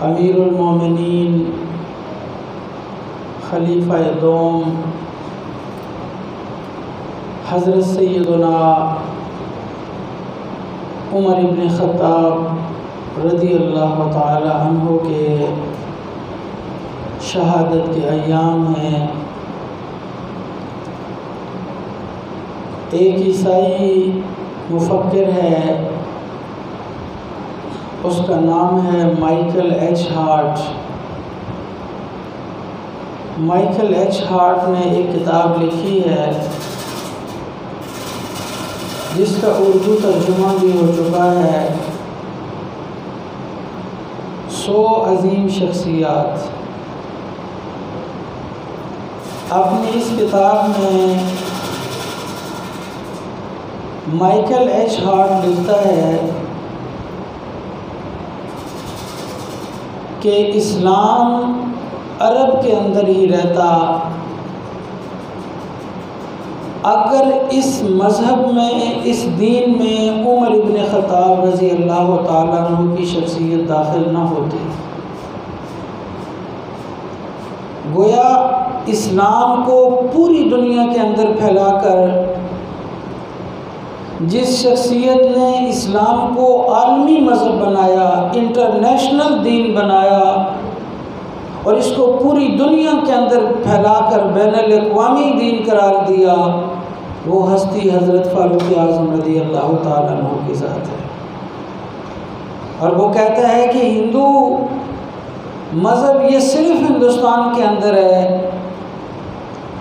अमीरुल मोमिनीन खलीफा दोम हज़रत सैयदना उमर इब्न ख़त्ताब रज़ी अल्लाह ताला अन्हु के शहादत के अय्याम हैं। एक ईसाई मुफक्किर है, उसका नाम है Michael H heart. Michael H heart ने एक किताब लिखी है जिसका उर्दू तर्जुमा भी हो चुका है, 100 अजीम शख्सियात। अपनी इस किताब में माइकल एच हार्ट लिखता है कि इस्लाम अरब के अंदर ही रहता अगर इस मज़हब में, इस दीन में उमर इब्न ख़त्ताब रज़ी अल्लाह ताला अन्हु की शख्सियत दाखिल न होती। गोया इस्लाम को पूरी दुनिया के अंदर फैलाकर जिस शख्सियत ने इस्लाम को आलमी मज़हब बनाया, इंटरनेशनल दीन बनाया और इसको पूरी दुनिया के अंदर फैलाकर बैनुल अक़वामी दीन करार दिया, वो हस्ती हज़रत फ़ारूक़ आज़म रज़ी अल्लाह ताला अन्हु की ज़ात है। और वो कहता है कि हिंदू मज़हब ये सिर्फ़ हिंदुस्तान के अंदर है,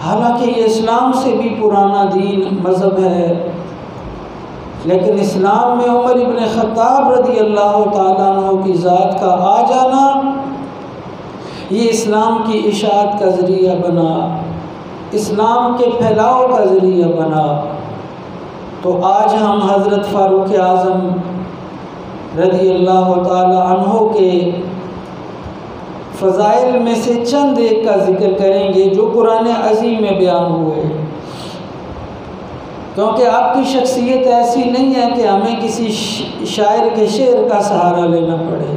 हालांकि ये इस्लाम से भी पुराना दीन मज़हब है, लेकिन इस्लाम में उमर इब्न ख़त्ताब रज़ी अल्लाह ताला अन्हु की ज़ात का आ जाना ये इस्लाम की इशाअत का ज़रिया बना, इस्लाम के फैलाव का ज़रिया बना। तो आज हम हज़रत फ़ारूक़ आज़म रज़ी अल्लाह ताला अन्हु के फ़ज़ाइल में से चंद एक का ज़िक्र करेंगे जो कुरान अज़ीम में बयान हुए, क्योंकि आपकी शख्सियत ऐसी नहीं है कि हमें किसी शायर के शेर का सहारा लेना पड़े।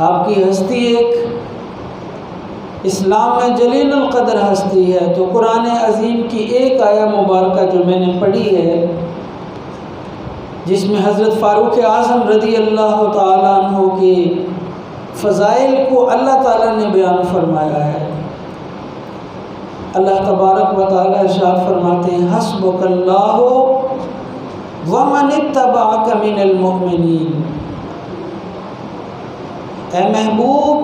आपकी हस्ती एक इस्लाम में जलीलुल क़द्र हस्ती है। तो कुरान अज़ीम की एक आया मुबारका जो मैंने पढ़ी है, जिसमें हज़रत फ़ारूक़ आज़म रज़ी अल्लाह ताला अन्हु के फ़ज़ाइल को अल्लाह ताला ने बयान फरमाया है। अल्लाह तबारक व तआला इरशाद फरमाते हैं, हस्बुकल्लाहु व मन इत्तबअक मिनल मुमिनीन। ऐ महबूब,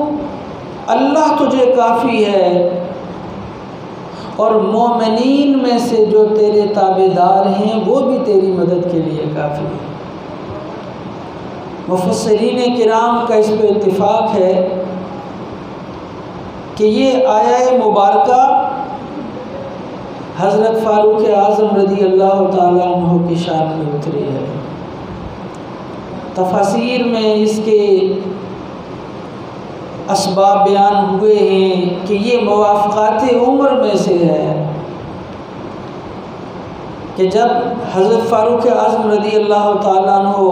अल्लाह तुझे काफ़ी है और मोमिनीन में से जो तेरे ताबेदार हैं वो भी तेरी मदद के लिए काफ़ी है। मुफ़स्सिरीन किराम का इस पर इत्तिफ़ाक़ है कि ये आया मुबारका हज़रत फ़ारूक़ आज़म रज़ी अल्लाह ताला अन्हु की शान में उतरी है। तफ़सीर में इसके असबाब बयान हुए हैं कि ये मुवाफ़क़ात उम्र में से है कि जब हज़रत फ़ारूक़ आज़म रज़ी अल्लाह ताला अन्हु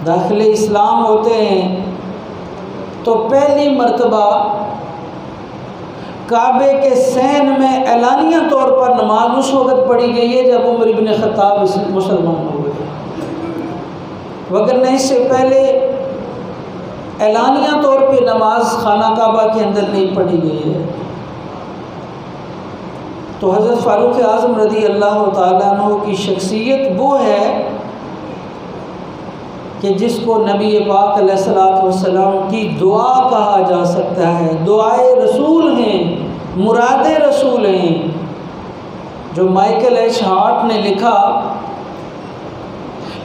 दाखिल इस्लाम होते हैं तो पहली मर्तबा काबे के सैन में एलानिया तौर पर नमाज उस वक़्त पढ़ी गई है जब उमर इब्न ख़त्ताब मुसलमान हुए, वगरना इससे पहले एलानिया तौर पे नमाज खाना काबा के अंदर नहीं पढ़ी गई है। तो हज़रत फ़ारूक़ आज़म रज़ी अल्लाह ताला अन्हु की शख्सियत वो है कि जिसको नबी पाक अलैहिस्सलातु वस्सलाम की दुआ कहा जा सकता है। दुआए रसूल हैं, मुरादे रसूल हैं। जो माइकल एच हार्ट ने लिखा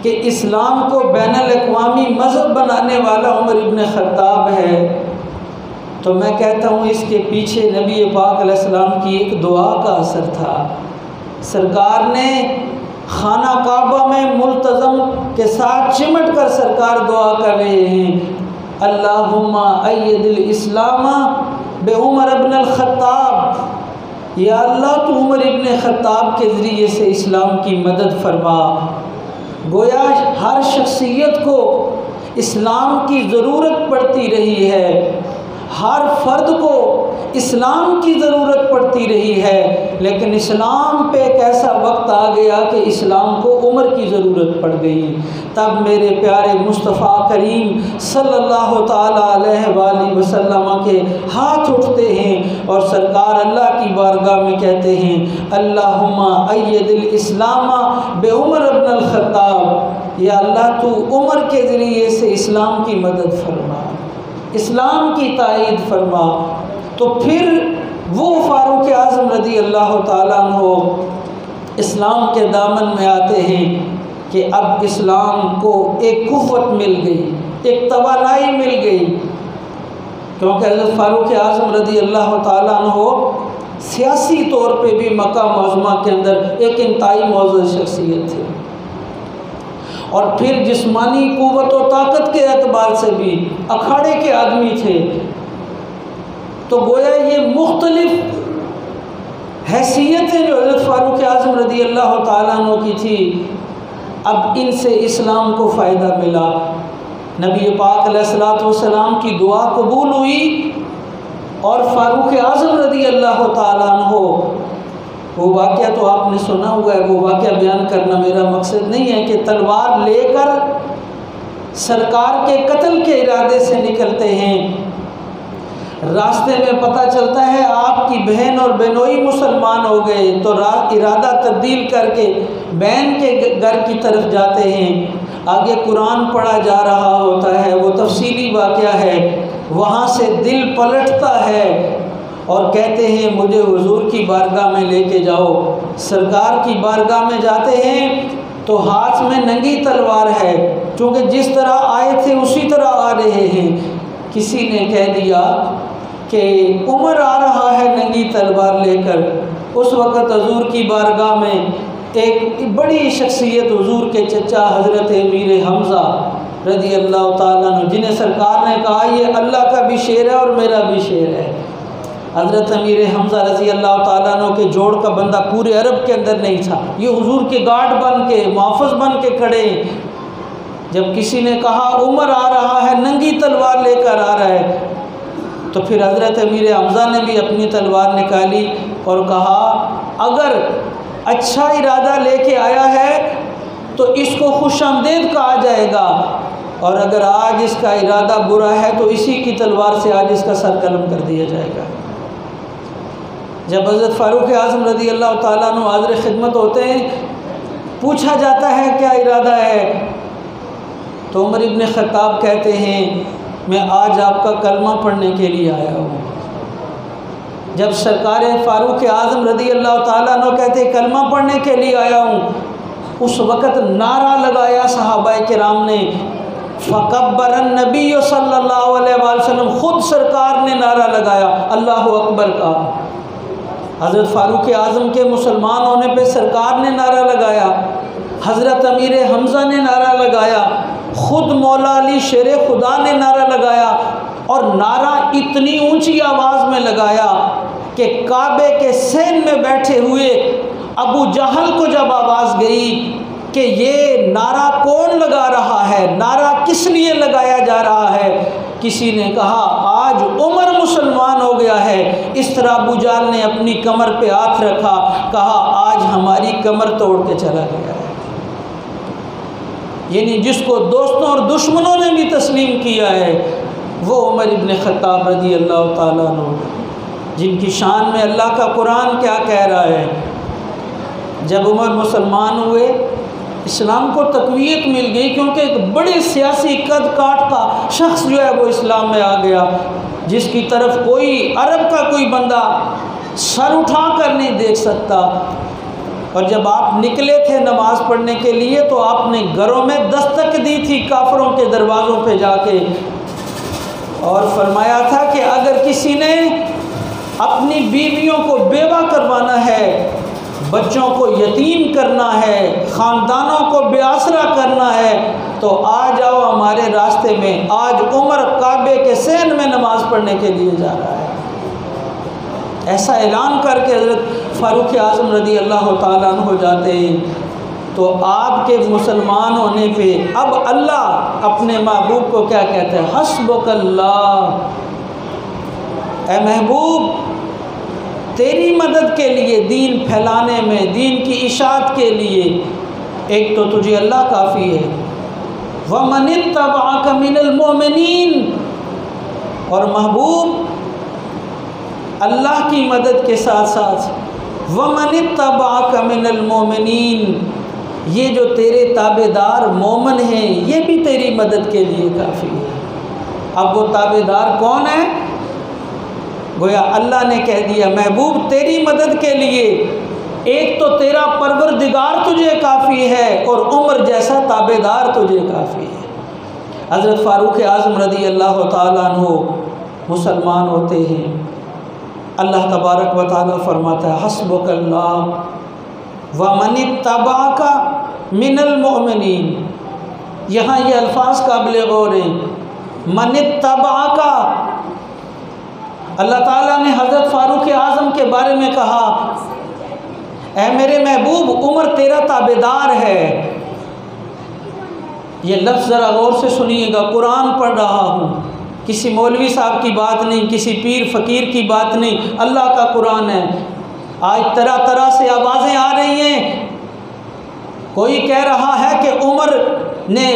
कि इस्लाम को बैनुल अक़वामी मज़हब बनाने वाला उमर इब्न ख़त्ताब है, तो मैं कहता हूँ इसके पीछे नबी पाक अलैहिस्सलाम की एक दुआ का असर था। सरकार ने खाना काबा में मुल्तज़म के साथ चिमट कर सरकार दुआ कर रहे हैं, अल्लाहुम्मा अय्यदिल इस्लामा बे उमर इब्न ख़त्ताब, या अल्लाह तो उमर इब्न ख़त्ताब के ज़रिए से इस्लाम की मदद फरमा। गोया हर शख्सियत को इस्लाम की ज़रूरत पड़ती रही है, हर फर्द को इस्लाम की ज़रूरत पड़ती रही है, लेकिन इस्लाम पे एक ऐसा वक्त आ गया कि इस्लाम को उम्र की ज़रूरत पड़ गई। तब मेरे प्यारे मुस्तफ़ा करीम सल्लल्लाहु ताला अलैहि वसल्लम के हाथ उठते हैं और सरकार अल्लाह की बारगाह में कहते हैं, अल्लाहुम्मा अय्यदिल इस्लामा बे उमर इब्नुल खत्ताब, या अल्लाह तू उमर के ज़रिए से इस्लाम की मदद फरमा, इस्लाम की तायीद फरमा। तो फिर वो फ़ारूक आज़म रज़ी अल्लाह ताला अन्हो इस्लाम के दामन में आते हैं कि अब इस्लाम को एक कुव्वत मिल गई, एक तवानाई मिल गई, क्योंकि हज़रत फ़ारूक आज़म रज़ी अल्लाह ताला अन्हो सियासी तौर पे भी मक्का मुअज़्ज़मा के अंदर एक इंतहाई मौजूद शख्सियत थे, और फिर जिस्मानी क़ुव्वत और ताकत के एतबार से भी अखाड़े के आदमी थे। तो गोया ये मुख्तलिफ हैसियतें जो हज़रत फ़ारूक आज़म रज़ी अल्लाह ताला अन्हु की थी, अब इनसे इस्लाम को फ़ायदा मिला। नबी पाक अलैहिस्सलातु वस्सलाम की दुआ कबूल हुई और फ़ारूक आज़म रज़ी अल्लाह ताला अन्हु, वो वाक़या तो आपने सुना हुआ है, वो वाक़या बयान करना मेरा मकसद नहीं है, कि तलवार लेकर सरकार के कत्ल के इरादे से निकलते हैं। रास्ते में पता चलता है आपकी बहन और बहनोई मुसलमान हो गए, तो इरादा तब्दील करके बहन के घर की तरफ जाते हैं। आगे कुरान पढ़ा जा रहा होता है, वो तफसीली वाक़या है, वहाँ से दिल पलटता है और कहते हैं मुझे हुजूर की बारगाह में लेके जाओ। सरकार की बारगाह में जाते हैं तो हाथ में नंगी तलवार है, क्योंकि जिस तरह आए थे उसी तरह आ रहे हैं। किसी ने कह दिया कि उमर आ रहा है नंगी तलवार लेकर। उस वक़्त हुजूर की बारगाह में एक बड़ी शख्सियत हुजूर के चचा हज़रत अमीर हमज़ा रज़ी अल्लाह ताला अन्हु, जिन्हें सरकार ने कहा ये अल्लाह का भी शेर है और मेरा भी शेर है। हज़रत अमीर हमज़ा रज़ी अल्लाह ताला अन्हु के जोड़ का बंदा पूरे अरब के अंदर नहीं था, ये हुजूर के गार्ड बन के, मुहाफ़िज़ बन के खड़े। जब किसी ने कहा उमर आ रहा है नंगी तलवार लेकर आ रहा है, तो फिर हज़रत अमीर हमज़ा ने भी अपनी तलवार निकाली और कहा अगर अच्छा इरादा लेके आया है तो इसको खुशामदीद कहा जाएगा, और अगर आज इसका इरादा बुरा है तो इसी की तलवार से आज इसका सर कलम कर दिया जाएगा। जब हज़रत फ़ारूक आज़म रज़ी अल्लाह ताला अन्हु हाज़िर खिदमत होते हैं, पूछा जाता है क्या इरादा है, तो उमर इब्न ख़त्ताब कहते हैं मैं आज आपका कलमा पढ़ने के लिए आया हूँ। जब सरकार फ़ारूक आज़म रज़ी अल्लाह ताला अन्हु कहते कलमा पढ़ने के लिए आया हूँ, उस वक़्त नारा लगाया सहाबाए किराम ने, फ़कब्बरन नबी सल्लल्लाहु अलैहि वसल्लम, ख़ुद सरकार ने नारा लगाया अल्लाहु अकबर का। हज़रत फ़ारूक आज़म के मुसलमान होने पे सरकार ने नारा लगाया, हज़रत अमीर हमज़ा ने नारा लगाया, ख़ुद मौला अली शेर खुदा ने नारा लगाया, और नारा इतनी ऊंची आवाज़ में लगाया कि काबे के सेन में बैठे हुए अबू जहल को जब आवाज़ गई कि ये नारा कौन लगा रहा है, नारा किस लिए लगाया जा रहा है, किसी ने कहा आज उमर मुसलमान हो गया है। इस तरह अबू जहल ने अपनी कमर पे हाथ रखा, कहा आज हमारी कमर तोड़ के चला गया है। यानी जिसको दोस्तों और दुश्मनों ने भी तस्लीम किया है वो उमर इब्न ख़त्ताब रज़ी अल्लाह ताला अन्हु, जिनकी शान में अल्लाह का कुरान क्या कह रहा है। जब उमर मुसलमान हुए, इस्लाम को तक़वियत मिल गई, क्योंकि एक बड़े सियासी कद काट का शख्स जो है वो इस्लाम में आ गया, जिसकी तरफ कोई अरब का कोई बंदा सर उठा कर नहीं देख सकता। और जब आप निकले थे नमाज़ पढ़ने के लिए तो आपने घरों में दस्तक दी थी काफरों के दरवाज़ों पे जाके, और फरमाया था कि अगर किसी ने अपनी बीवियों को बेवा करवाना है, बच्चों को यतीम करना है, ख़ानदानों को बेआसरा करना है, तो आ जाओ हमारे रास्ते में। आज उमर काबे के सेन में नमाज़ पढ़ने के लिए जा रहा है। ऐसा ऐलान करके हज़रत फ़ारूक आज़म रज़ी अल्लाह ताला अन्हु जाते हैं। तो आपके मुसलमान होने पे अब अल्लाह अपने महबूब को क्या कहते हैं? हस्बुकल्लाह, ए महबूब तेरी मदद के लिए, दीन फैलाने में, दीन की इशाअत के लिए एक तो तुझे अल्लाह काफ़ी है, वमनित्तबअक मिनल मोमिनीन, और महबूब अल्लाह की मदद के साथ साथ वमनित्तबअक मिनल मोमिनीन, ये जो तेरे ताबेदार मोमन हैं ये भी तेरी मदद के लिए काफ़ी है। अब वो ताबेदार कौन है? गोया अल्लाह ने कह दिया महबूब तेरी मदद के लिए एक तो तेरा परवरदिगार तुझे काफ़ी है और उम्र जैसा ताबेदार तुझे काफ़ी है। हज़रत फ़ारूक आज़म रज़ी अल्लाह ताला अन्हु मुसलमान होते हैं, अल्लाह तबारक व तआला फरमाता है हस्बुकल्लाह व मनित्तबअका मिनल मोमिनीन। यहाँ ये अल्फाज काबिल गौर हैं, मनित्तबअका। अल्लाह ताला ने हज़रत फ़ारूक आज़म के बारे में कहा ऐ मेरे महबूब उम्र तेरा ताबेदार है। ये लफ्ज़ ज़रा गौर से सुनिएगा, कुरान पढ़ रहा हूँ, किसी मौलवी साहब की बात नहीं, किसी पीर फ़कीर की बात नहीं, अल्लाह का कुरान है। आज तरह तरह से आवाज़ें आ रही हैं, कोई कह रहा है कि उमर ने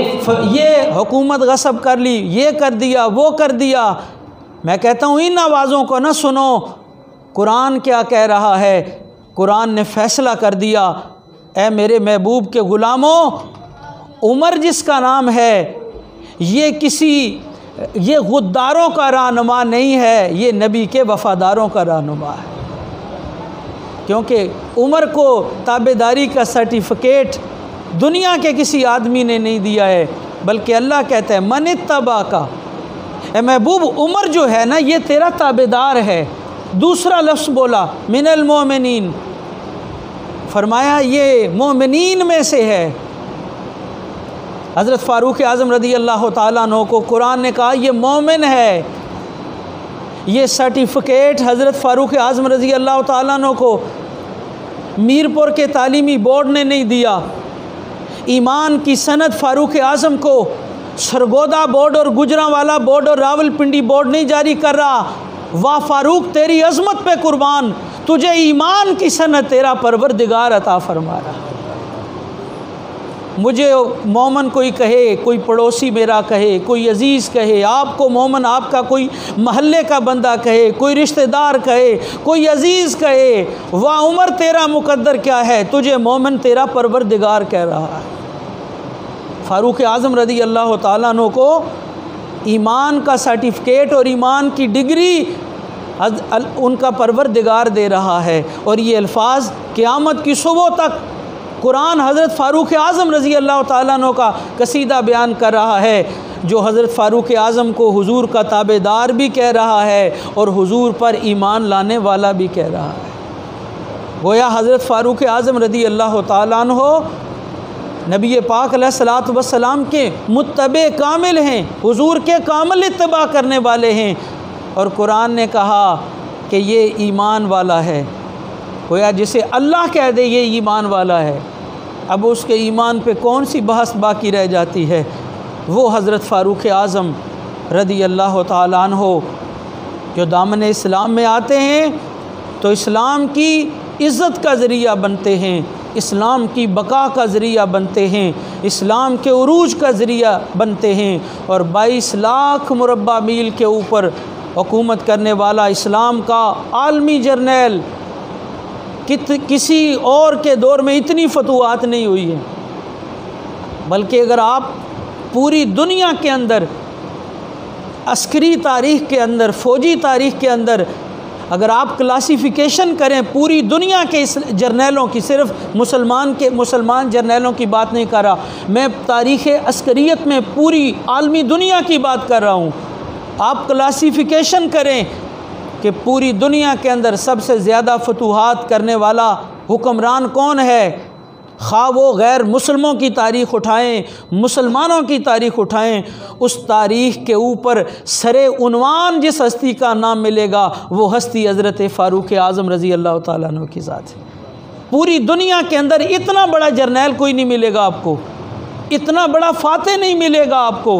ये हुकूमत गसब कर ली, ये कर दिया, वो कर दिया। मैं कहता हूँ इन आवाज़ों को ना सुनो, कुरान क्या कह रहा है? कुरान ने फ़ैसला कर दिया, ऐ मेरे महबूब के ग़ुलामों, उमर जिसका नाम है ये गुद्दारों का रहनुमा नहीं है, ये नबी के वफ़ादारों का रहनुमा है। क्योंकि उमर को ताबेदारी का सर्टिफिकेट दुनिया के किसी आदमी ने नहीं दिया है, बल्कि अल्लाह कहता है मनित्तबअका, ए महबूब उमर जो है ना ये तेरा ताबेदार है। दूसरा लफ्ज़ बोला मिनल मोमिनीन, फरमाया ये मोमिनीन में से है। हज़रत फ़ारूक आज़म रज़ी अल्लाह ताला अन्हु को कुरान ने कहा ये मोमिन है। ये सर्टिफिकेट हज़रत फ़ारूक आज़म रज़ी अल्लाह ताला अन्हु को मीरपुर के तालीमी बोर्ड ने नहीं दिया। ईमान की सनद फ़ारूक आज़म को सरगोदा बोर्ड और गुजरांवाला बोर्ड और रावलपिंडी बोर्ड नहीं जारी कर रहा। वाह फ़ारूक तेरी अज़मत पे कुर्बान, तुझे ईमान की सनद तेरा परवरदिगार अता फरमा रहा। मुझे मोमन कोई कहे, कोई पड़ोसी मेरा कहे, कोई अज़ीज़ कहे, आपको मोमन आपका कोई महल्ले का बंदा कहे, कोई रिश्तेदार कहे, कोई अज़ीज़ कहे, वाह उमर तेरा मुकद्दर क्या है, तुझे मोमन तेरा परवरदिगार कह रहा है। फ़ारूक आज़म रज़ी अल्लाह ताला अन्हु को ईमान का सर्टिफिकेट और ईमान की डिग्री उनका परवरदिगार दे रहा है। और ये अल्फाज क़यामत की सुबह तक कुरान हज़रत फ़ारूक आज़म रज़ी अल्लाह ताला अन्हु का कसीदा बयान कर रहा है, जो हज़रत फ़ारूक आज़म को हुजूर का ताबेदार भी कह रहा है और हुजूर पर ईमान लाने वाला भी कह रहा है। गोया हज़रत फ़ारूक आज़म रज़ी अल्लाह ताला अन्हु नबी पाक अलैहिस्सलातु वस्सलाम के मुत्तबे कामिल हैं, हुजूर के कामिल इत्तबा करने वाले हैं। और कुरान ने कहा कि ये ईमान वाला है। गोया जिसे अल्लाह कह दे ये ईमान वाला है, अब उसके ईमान पे कौन सी बहस बाकी रह जाती है। वो हज़रत फ़ारूक आज़म रज़ी अल्लाह ताला अन्हु जो दामन इस्लाम में आते हैं तो इस्लाम की इज़्ज़त का ज़रिया बनते हैं, इस्लाम की बका का ज़रिया बनते हैं, इस्लाम के उरूज का ज़रिया बनते हैं। और 22 लाख मुरब्बा मील के ऊपर हुकूमत करने वाला इस्लाम का आलमी जर्नल, किसी और के दौर में इतनी फतूआत नहीं हुई है। बल्कि अगर आप पूरी दुनिया के अंदर अस्करी तारीख़ के अंदर, फ़ौजी तारीख़ के अंदर अगर आप क्लासिफ़िकेशन करें पूरी दुनिया के इस जर्नैलों की, सिर्फ मुसलमान जर्नैलों की बात नहीं कर रहा मैं, तारीख़ अस्करियत में पूरी आलमी दुनिया की बात कर रहा हूँ। आप क्लासिफ़िकेशन करें कि पूरी दुनिया के अंदर सबसे ज़्यादा फतूहात करने वाला हुक्मरान कौन है, खा वो गैर मुसलमों की तारीख़ उठाएं, मुसलमानों की तारीख़ उठाएं, उस तारीख़ के ऊपर सरे उन्वान जिस हस्ती का नाम मिलेगा वो हस्ती हज़रत फ़ारूक आज़म रज़ी अल्लाह ताला अन्हु की ज़ात है। पूरी दुनिया के अंदर इतना बड़ा जर्नैल कोई नहीं मिलेगा आपको, इतना बड़ा फ़ातह नहीं मिलेगा आपको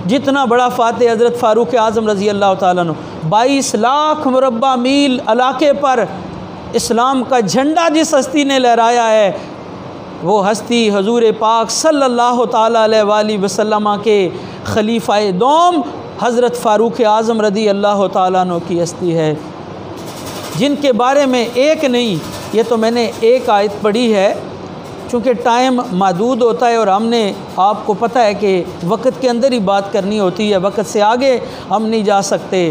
जितना बड़ा फ़ातह हज़रत फ़ारूक आज़म रज़ी अल्लाह ताला अन्हु। 22 लाख मुरब्बा मील इलाके पर इस्लाम का झंडा जिस हस्ती ने लहराया है, वो हस्ती हजूर पाक सल्लल्लाहु ताला अलैहि वसल्लम के खलीफ़ाए दोम हज़रत फ़ारूक आज़म रज़ी अल्लाह ताला अन्हु की हस्ती है, जिनके बारे में एक नहीं, ये तो मैंने एक आयत पढ़ी है, चूँकि टाइम महदूद होता है और हमने आपको पता है कि वक्त के अंदर ही बात करनी होती है, वक्त से आगे हम नहीं जा सकते।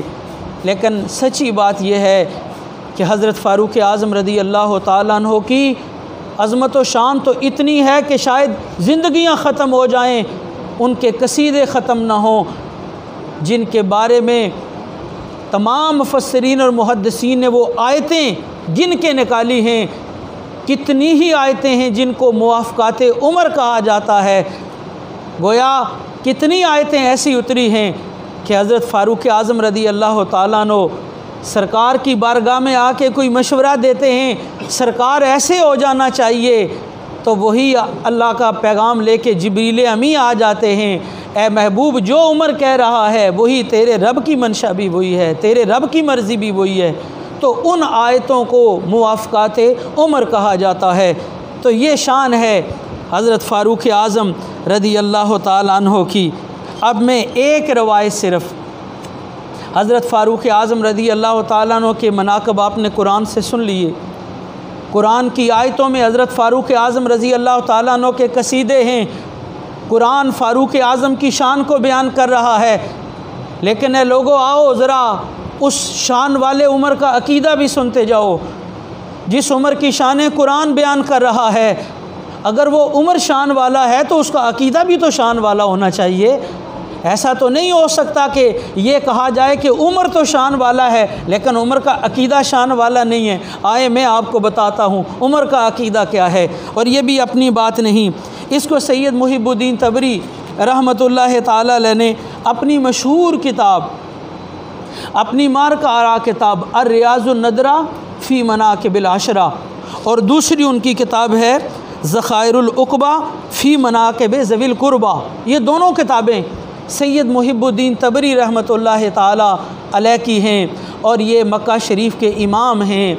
लेकिन सच्ची बात यह है कि हज़रत फ़ारूक आज़म रज़ी अल्लाह ताला अन्हु की अज़मत व शान तो इतनी है कि शायद ज़िंदगियाँ ख़त्म हो जाएं, उनके कसीदे ख़त्म ना हों, जिनके बारे में तमाम मुफस्सिरीन और मुहद्दिसीन ने वो आयतें गिन के निकाली हैं। कितनी ही आयतें हैं जिनको मुवाफ़क़ात उमर कहा जाता है। गोया कितनी आयतें ऐसी उतरी हैं कि हज़रत फ़ारूक आज़म रज़ी अल्लाह ताला अन्हु सरकार की बारगाह में आके कोई मशवरा देते हैं, सरकार ऐसे हो जाना चाहिए, तो वही अल्लाह का पैगाम लेके जिब्रील अमी आ जाते हैं, ए महबूब जो उमर कह रहा है वही तेरे रब की मंशा भी वही है, तेरे रब की मर्ज़ी भी वही है। तो उन आयतों को मुवाफ़क़ात उमर कहा जाता है। तो ये शान है हज़रत फ़ारूक आज़म रज़ी अल्लाह ताला अन्हु की। अब मैं एक रवायत सिर्फ़ हज़रत फ़ारूक आज़म रज़ी अल्लाह ताला अन्हु के मनाक़िब आपने कुरान से सुन लिए। कुरान की आयतों में हज़रत फ़ारूक आज़म रज़ी अल्लाह ताला अन्हु के कसीदे हैं। कुरान फ़ारूक आज़म की शान को बयान कर रहा है, लेकिन ए लोगों आओ ज़रा उस शान वाले उमर का अकीदा भी सुनते जाओ जिस उमर की शान कुरान बयान कर रहा है। अगर वो उमर शान वाला है तो उसका अकीदा भी तो शान वाला होना चाहिए। ऐसा तो नहीं हो सकता कि ये कहा जाए कि उमर तो शान वाला है लेकिन उमर का अकीदा शान वाला नहीं है। आए मैं आपको बताता हूँ उमर का अकीदा क्या है, और ये भी अपनी बात नहीं, इसको सैयद मुहिबुद्दीन तबरी रहमतुल्लाह ताला अलैह ने अपनी मशहूर किताब, अपनी मार्का आरा किताब अर्रियाज़ुन नदरा फ़ी मनाक़िबिल अशरा, और दूसरी उनकी किताब है ज़ख़ाइरुल उक़बा फ़ी मनाक़िब ज़विल क़ुरबा। ये दोनों किताबें सैयद मुहिबुद्दीन तबरी रहमतुल्लाह ताला अलैह की हैं, और ये मक्का शरीफ के इमाम हैं,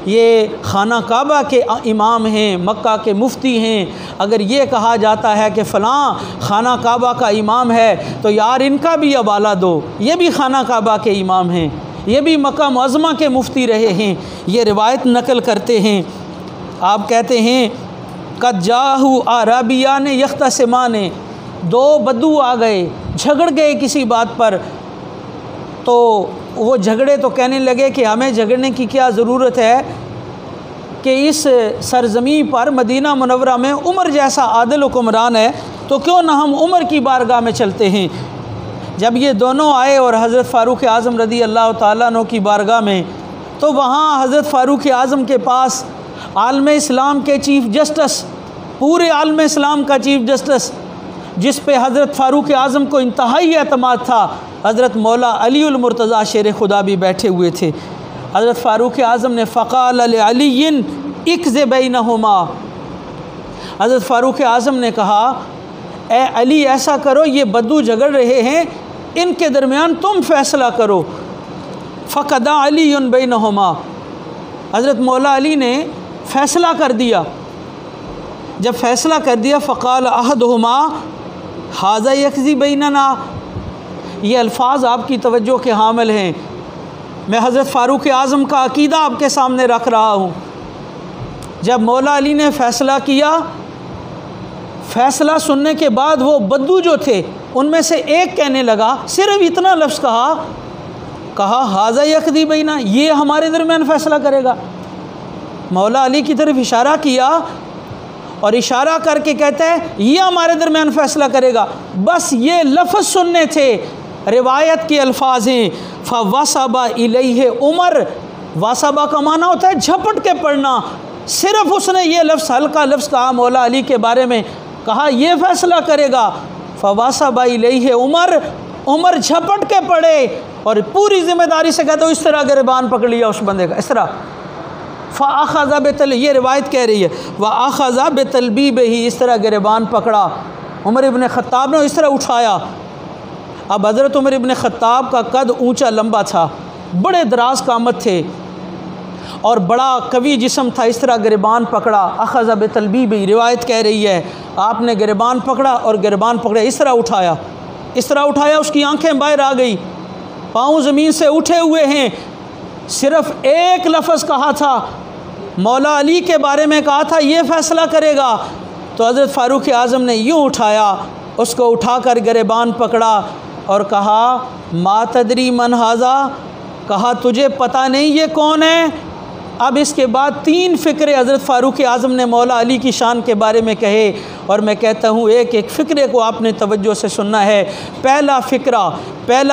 ये खाना काबा के इमाम हैं, मक्का के मुफ्ती हैं। अगर ये कहा जाता है कि फ़लाँ खाना काबा का इमाम है तो यार इनका भी हवाला दो, ये भी खाना काबा के इमाम हैं, ये भी मक्का मुअज़्ज़मा के मुफ्ती रहे हैं। ये रिवायत नकल करते हैं। आप कहते हैं कद जाहू आराबिया ने यख्तसिमा ने, दो बद्दू आ गए, झगड़ गए किसी बात पर, तो वो झगड़े तो कहने लगे कि हमें झगड़ने की क्या ज़रूरत है कि इस सरज़मी पर मदीना मुनव्वरा में उमर जैसा आदिल हुक्मरान है, तो क्यों ना हम उमर की बारगाह में चलते हैं। जब ये दोनों आए और हज़रत फ़ारूक आज़म रज़ी अल्लाह ताला अन्हु की बारगाह में, तो वहाँ हज़रत फ़ारूक आज़म के पास आलम इस्लाम के चीफ़ जस्टिस, पूरे आलम इस्लाम का चीफ़ जस्टिस जिस पे हज़रत फ़ारूक आज़म को इंतहाई एतमाद था, हज़रत मौला अली उल मुर्तज़ा शेर खुदा भी बैठे हुए थे। हज़रत फ़ारूक आज़म ने फ़क़ाल अलिय्यिन इक़्ज़ बैनहुमा, हज़रत फ़ारूक आज़म ने कहा ए अली ऐसा करो, ये बद्दू झगड़ रहे हैं, इनके दरमियान तुम फ़ैसला करो। फ़क़दा अलियुन बैनहुमा, हज़रत मौला अली ने फ़ैसला कर दिया। जब फ़ैसला कर दिया फ़क़ाल अहदुहुमा हाज़ा यक़ज़ी बैनना, ये अल्फाज आपकी तवज्जो के हामिल हैं। मैं हज़रत फ़ारूक आज़म का अक़ीदा आपके सामने रख रहा हूँ। जब मौला अली ने फ़ैसला किया, फ़ैसला सुनने के बाद वो बद्दू जो थे उनमें से एक कहने लगा, सिर्फ इतना लफ्ज़ कहा हाज़ा यक़ज़ी बैना, ये हमारे दरमियान फ़ैसला करेगा। मौला अली की तरफ इशारा किया और इशारा करके कहता है ये हमारे दरमियान फ़ैसला करेगा। बस ये लफ्ज़ सुनने थे, रिवायत के अल्फाज हैं फ़वसबा इलैहि उमर, वसबा का माना होता है झपट के पढ़ना। सिर्फ उसने ये लफ्ज़, हल्का लफ्ज़ कहा मौला अली के बारे में, कहा ये फ़ैसला करेगा। फ़वसबा इलैहि उमर, उमर झपट के पड़े और पूरी ज़िम्मेदारी से कहते हो इस तरह गिरबान पकड़ लिया उस बंदे का, इस तरह फ़ाख़ज़ा बेतल, ये रिवायत कह रही है वआख़ज़ा बेतलबीब ही, इस तरह गिरबान पकड़ा उमर इब्न ख़त्ताब ने, इस तरह उठाया। अब हज़रत उमर इब्न ख़त्ताब का कद ऊंचा लंबा था, बड़े दराज कामत थे और बड़ा कवी जिस्म था। इस तरह गिरबान पकड़ा, अख़ज़ा बेतलबीब ही, रिवायत कह रही है आपने गिरबान पकड़ा और गिरबान पकड़े इस तरह उठाया, इस तरह उठाया, उसकी आंखें बाहर आ गई, पाँव ज़मीन से उठे हुए हैं। सिर्फ़ एक लफ्ज़ कहा था, मौला अली के बारे में कहा था ये फ़ैसला करेगा। तो हज़रत फ़ारूक़ आज़म ने यूँ उठाया, उसको उठाकर गिरबान पकड़ा और कहा मा तदरी मन हाज़ा, कहा तुझे पता नहीं ये कौन है। अब इसके बाद 3 फ़िक्रे हज़रत फ़ारूक़ आज़म ने मौला अली की शान के बारे में कहे और मैं कहता हूँ एक एक फ़िक्रे को आपने तवज्जो से सुनना है। पहला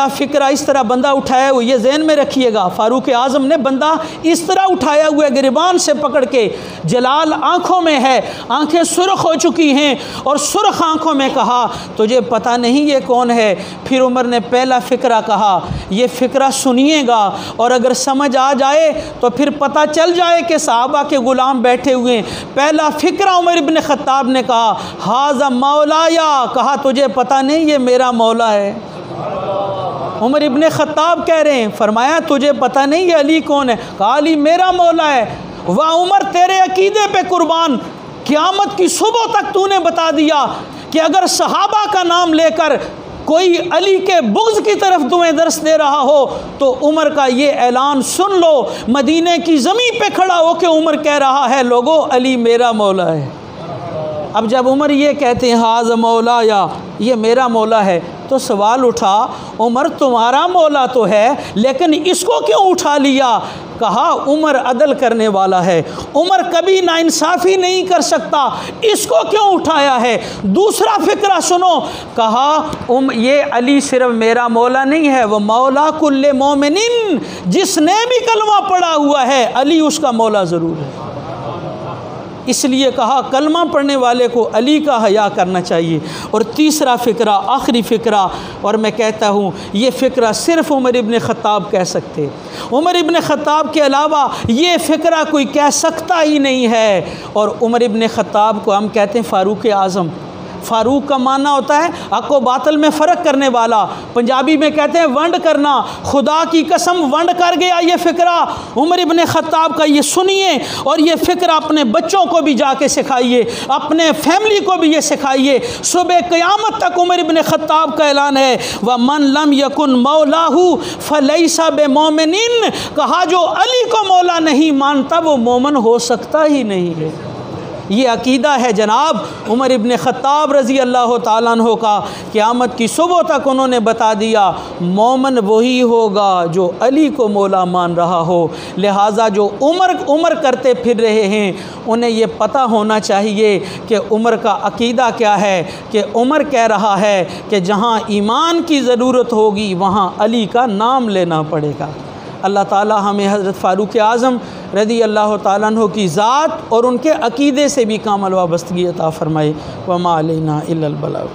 फ़िक्रा इस तरह बंदा उठाया हुआ, ये ज़हन में रखिएगा, फ़ारूक़ आज़म ने बंदा इस तरह उठाया हुआ गिरबान से पकड़ के, जलाल आँखों में है, आँखें सुर्ख़ हो चुकी हैं और सुर्ख़ आँखों में कहा तुझे पता नहीं ये कौन है। फिर उमर ने पहला फ़िक्रा कहा, ये फ़िक्रा सुनिएगा और अगर समझ आ जाए तो फिर पता चल जाए कि सहाबा के ग़ुलाम बैठे हुए हैं। पहला फ़िक्रा उमर इब्न ख़त्ताब ने कहा हाज़ा मौलाया, कहा तुझे पता नहीं ये मेरा मौला है। उमर इब्न ख़त्ताब कह रहे हैं, फरमाया तुझे पता नहीं ये अली कौन है, कहा अली मेरा मौला है। वाह उमर तेरे अकीदे पे कुर्बान, क़यामत की सुबह तक तूने बता दिया कि अगर सहाबा का नाम लेकर कोई अली के बुग़्ज़ की तरफ तुम्हें दर्स दे रहा हो तो उमर का ये ऐलान सुन लो। मदीने की ज़मीन पे खड़ा हो के उमर कह रहा है लोगो अली मेरा मौला है। अब जब उमर ये कहते हैं हाज़ मौला या ये मेरा मौला है तो सवाल उठा उमर तुम्हारा मौला तो है लेकिन इसको क्यों उठा लिया। कहा उमर अदल करने वाला है, उमर कभी नाइंसाफ़ी नहीं कर सकता, इसको क्यों उठाया है। दूसरा फ़िक्रा सुनो, कहा ये अली सिर्फ मेरा मौला नहीं है, वह मौला कुल्ले मोमिनिन, जिसने भी कलमा पढ़ा हुआ है अली उसका मौला ज़रूर है। इसलिए कहा कलमा पढ़ने वाले को अली का हया करना चाहिए। और तीसरा फ़िक्रा, आखिरी फ़िक्रा, और मैं कहता हूँ ये फ़िक्रा सिर्फ़ उमर इब्न ख़त्ताब कह सकते, उमर इब्न ख़त्ताब के अलावा ये फ़िक्रा कोई कह सकता ही नहीं है। और उमर इब्न ख़त्ताब को हम कहते हैं फ़ारूक़ आज़म। फ़ारूक का मानना होता है हक़ व बातिल में फ़र्क करने वाला, पंजाबी में कहते हैं वंड करना। खुदा की कसम वंड कर गया ये फ़िक्रा उमर इब्न ख़त्ताब का। ये सुनिए और ये फ़िक्रा अपने बच्चों को भी जाके सिखाइए, अपने फैमिली को भी ये सिखाइए। सुबह क़यामत तक उमर इब्न ख़त्ताब का ऐलान है व मन लम यकुन मौलाहू फ़लैसा बिमोमिनिन, कहा जो अली को मौला नहीं मानता वो मोमिन हो सकता ही नहीं है। ये अकीदा है जनाब उमर इब्न ख़त्ताब रज़ी अल्लाह ताला अन्हु का। क़यामत की सुबह तक उन्होंने बता दिया मोमिन वही होगा जो अली को मौला मान रहा हो। लिहाजा जो उमर करते फिर रहे हैं उन्हें ये पता होना चाहिए कि उमर का अकीदा क्या है, कि उमर कह रहा है कि जहाँ ईमान की ज़रूरत होगी वहाँ अली का नाम लेना पड़ेगा। अल्लाह ताला हमें हज़रत फ़ारूक़ आज़म रज़ी अल्लाह ताला अन्हु की ज़ात और उनके अक़ीदे से भी कामिल वाबस्तगी अता फ़रमाए। वमा अलैना इल्लल बलाग।